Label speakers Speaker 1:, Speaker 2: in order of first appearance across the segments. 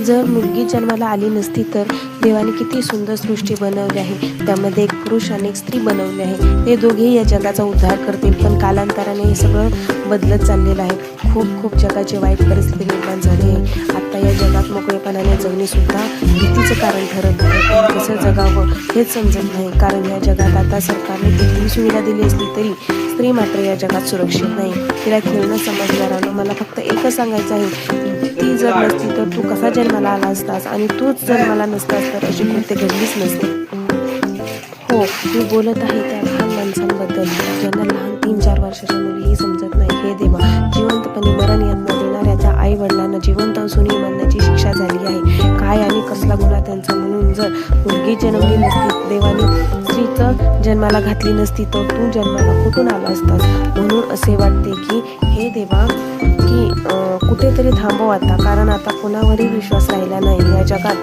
Speaker 1: जर मुलगी जन्माला आली नसती तर देवाने किती सुंदर सृष्टी बनवली आहे। त्यामध्ये एक पुरुष आणि एक स्त्री बनवली आहे। ते दोघेही या जगाचा उद्धार करतील, पण कालांतराने हे सगळं बदलत चाललेलं आहे। खूप जगाची वाईट परिस्थिती निर्माण झाली आहे। आता या जगात मोकळेपणाने जगणे सुद्धा भीतीचं कारण ठरत आहे। कसं जगावं हेच समजत नाही, कारण या जगात आता सरकारने कितीही सुविधा दिली असली तरी स्त्री मात्र या जगात सुरक्षित नाही। तिला खेळणं समजणाऱ्यानं मला फक्त एकच सांगायचं आहे, ती जर नसती तर तू कसा जन्माला आला असतास, आणि तूच जन्माला नसतास तर अशी कृत्य घडलीच नसती। हो, मी बोलत आहे त्या लहान माणसांबद्दल ज्यांना लहान 3-4 वर्षाच्या मुलीही समजत नाही। हे देवा, जिवंतपणे मरण यातना देणाऱ्या त्या आई वडिलांना जिवंत असूनही मरणाची शिक्षा झाली आहे। काय आणि कसला गुन्हा त्यांचा, म्हणून जर मुलगी जन्मली नसती, देवाने स्त्रीचं जन्माला घातली नसती तर तू जन्माला कुठून आला असतास। म्हणून असे वाटते की हे देवा की कुठेतरी थांबव आता, कारण आता कोणावरही विश्वास राहिला नाही। या जगात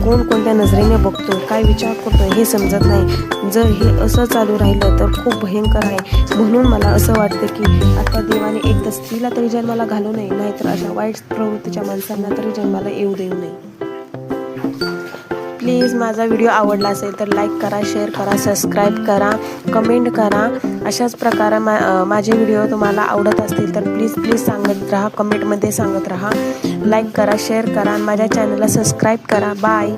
Speaker 1: कोण कोणत्या नजरेने बघतोय, काय विचार करतोय हे समजत नाही। जर हे असं चालू राहिलं तर खूप भयंकर आहे। म्हणून मला असं वाटतं की आता देवाने एक तर स्त्रीला तरी जन्माला घालू नये, नाहीतर अशा वाईट प्रवृत्तीच्या माणसांना तरी जन्माला येऊ देऊ नये। प्लीज माझा व्हिडिओ आवडला असेल तर लाईक करा, शेअर करा, सबस्क्राईब करा, कमेंट करा। अशाच प्रकारे माझे व्हिडिओ तुम्हाला आवडत असतील तर प्लीज सांगत राहा, कमेंटमध्ये सांगत राहा। लाईक करा, शेअर करा आणि माझ्या चॅनलला सबस्क्राईब करा। बाय।